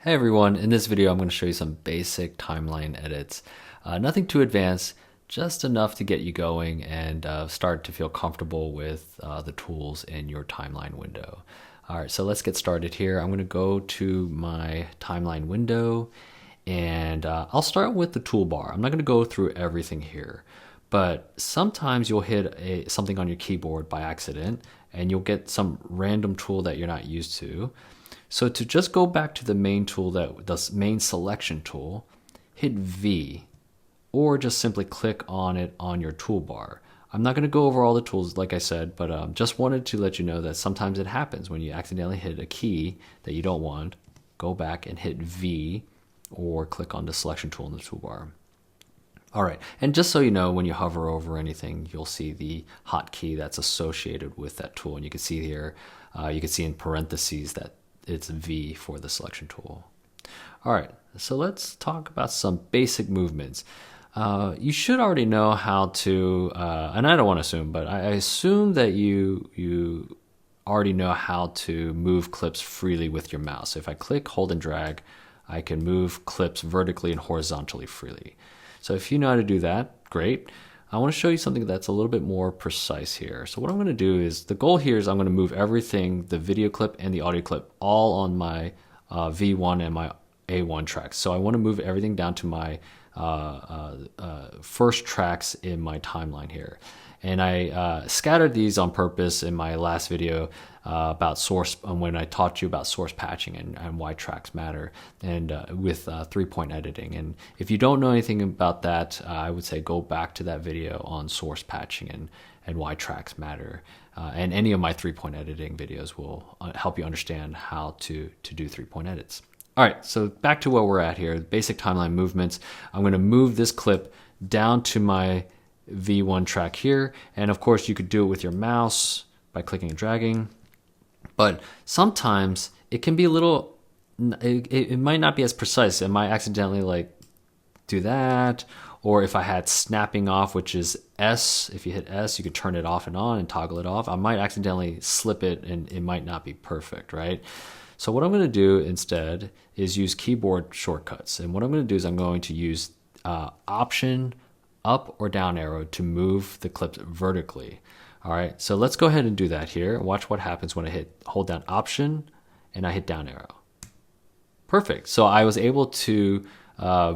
Hey everyone, in this video I'm going to show you some basic timeline edits. Nothing too advanced, just enough to get you going and start to feel comfortable with the tools in your timeline window. Alright, so let's get started here. I'm going to go to my timeline window and I'll start with the toolbar. I'm not going to go through everything here, but sometimes you'll hit something on your keyboard by accident and you'll get some random tool that you're not used to. So to just go back to the main tool, the main selection tool, hit V, or just simply click on it on your toolbar. I'm not going to go over all the tools like I said, but just wanted to let you know that sometimes it happens when you accidentally hit a key that you don't want. Go back and hit V, or click on the selection tool in the toolbar. All right, and just so you know, when you hover over anything, you'll see the hotkey that's associated with that tool. And you can see here, you can see in parentheses that it's V for the selection tool. All right, so let's talk about some basic movements. You should already know how to, and I don't want to assume, but I assume that you already know how to move clips freely with your mouse. So if I click, hold, and drag, I can move clips vertically and horizontally freely. So if you know how to do that, great. I want to show you something that's a little bit more precise here. So what I'm going to do is, the goal here is I'm going to move everything, the video clip and the audio clip, all on my V1 and my A1 tracks. So I want to move everything down to my first tracks in my timeline here. And I scattered these on purpose in my last video about source, when I taught you about source patching and why tracks matter, and with 3-point editing. And if you don't know anything about that, I would say go back to that video on source patching and why tracks matter. And any of my 3-point editing videos will help you understand how to do 3-point edits. All right, so back to where we're at here, basic timeline movements. I'm going to move this clip down to my V1 track here, and of course you could do it with your mouse by clicking and dragging, but sometimes it can be a little, it might not be as precise. It might accidentally like do that, or if I had snapping off, which is S, if you hit S you could turn it off and on and toggle it off, I might accidentally slip it and it might not be perfect, right? So what I'm going to do instead is use keyboard shortcuts, and what I'm going to do is I'm going to use Option up or down arrow to move the clips vertically. All right, so let's go ahead and do that here. Watch what happens when I hold down Option and I hit down arrow. Perfect. So I was able to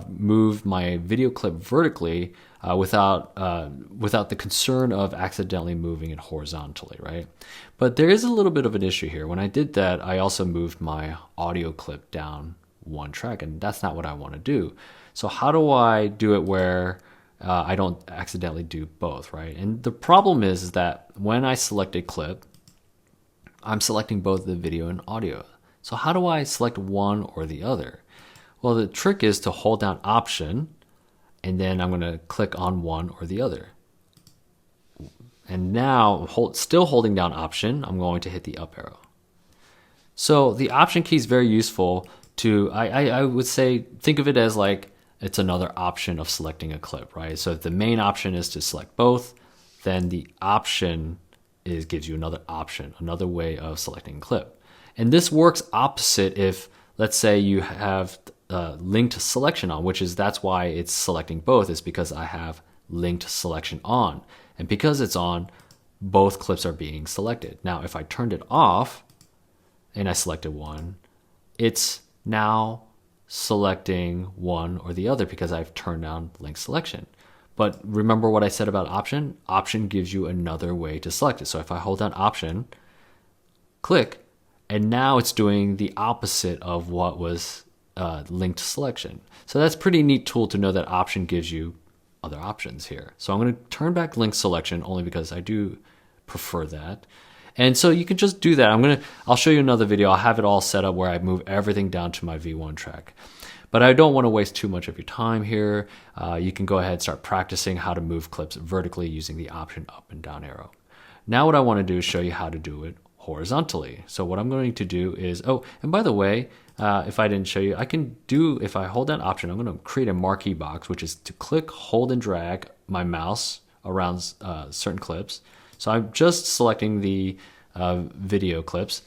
move my video clip vertically without the concern of accidentally moving it horizontally, right? But there is a little bit of an issue here. When I did that, I also moved my audio clip down one track, and that's not what I want to do. So how do I do it where I don't accidentally do both, right? And the problem is that when I select a clip, I'm selecting both the video and audio. So how do I select one or the other? Well, the trick is to hold down Option, and then I'm going to click on one or the other. And now, still holding down Option, I'm going to hit the up arrow. So the Option key is very useful to, I would say, think of it as like, it's another option of selecting a clip, right? So if the main option is to select both, then the option gives you another option, another way of selecting a clip. And this works opposite if, let's say, you have linked selection on, that's why it's selecting both, is because I have linked selection on. And because it's on, both clips are being selected. Now, if I turned it off and I selected one, it's now selecting one or the other because I've turned down link selection. But remember what I said about Option? Option gives you another way to select it. So if I hold down Option, click, and now it's doing the opposite of what was linked selection. So that's a pretty neat tool to know that Option gives you other options here. So I'm going to turn back link selection only because I do prefer that. And so you can just do that. I'll show you another video. I'll have it all set up where I move everything down to my V1 track. But I don't want to waste too much of your time here. You can go ahead and start practicing how to move clips vertically using the Option up and down arrow. Now what I want to do is show you how to do it horizontally. So what I'm going to do is, oh, and by the way, if I didn't show you, if I hold down Option, I'm going to create a marquee box, which is to click, hold, and drag my mouse around certain clips. So I'm just selecting the video clips,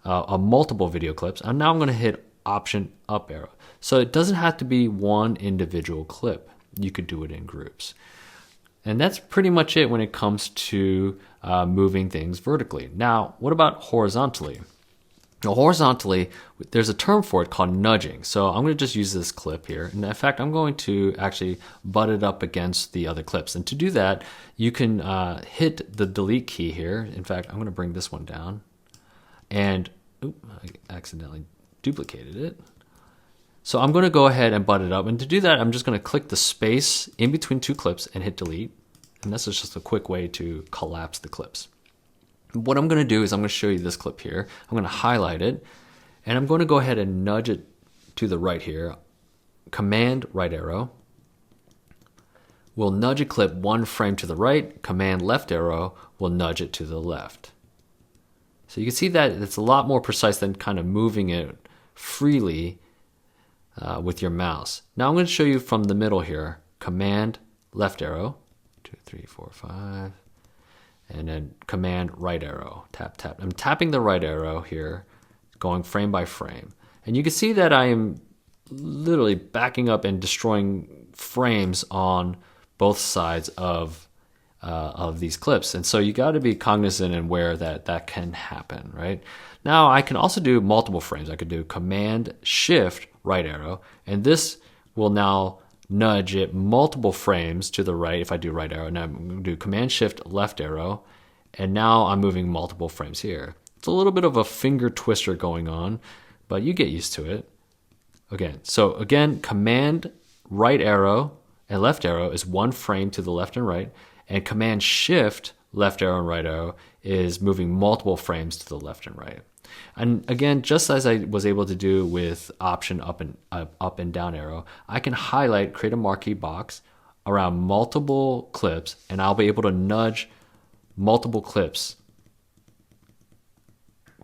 multiple video clips, and now I'm going to hit Option up arrow. So it doesn't have to be one individual clip. You could do it in groups. And that's pretty much it when it comes to moving things vertically. Now, what about horizontally? Now, horizontally, there's a term for it called nudging. So I'm going to just use this clip here. And in fact, I'm going to actually butt it up against the other clips. And to do that, you can hit the delete key here. In fact, I'm going to bring this one down. And I accidentally duplicated it. So I'm going to go ahead and butt it up. And to do that, I'm just going to click the space in between two clips and hit delete. And this is just a quick way to collapse the clips. What I'm going to do is I'm going to show you this clip here. I'm going to highlight it, and I'm going to go ahead and nudge it to the right here. Command right arrow. We'll nudge a clip one frame to the right. Command left arrow will nudge it to the left. So you can see that it's a lot more precise than kind of moving it freely with your mouse. Now I'm going to show you from the middle here. Command left arrow. 2, 3, 4, 5. And then command right arrow, tap, tap. I'm tapping the right arrow here, going frame by frame. And you can see that I am literally backing up and destroying frames on both sides of these clips. And so you got to be cognizant and aware that that can happen, right? Now I can also do multiple frames. I could do command shift right arrow, and this will now nudge it multiple frames to the right if I do right arrow. Now I'm going to do command shift left arrow, and now I'm moving multiple frames here. It's a little bit of a finger twister going on, but you get used to it. Again, command right arrow and left arrow is one frame to the left and right, and command shift left arrow and right arrow is moving multiple frames to the left and right. And again, just as I was able to do with option up and down arrow, I can highlight, create a marquee box around multiple clips, and I'll be able to nudge multiple clips.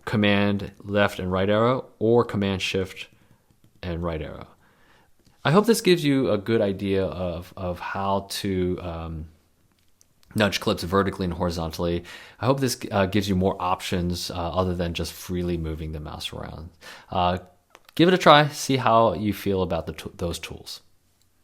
Command left and right arrow, or command shift and right arrow. I hope this gives you a good idea of how to nudge clips vertically and horizontally. I hope this gives you more options other than just freely moving the mouse around. Give it a try, see how you feel about those tools.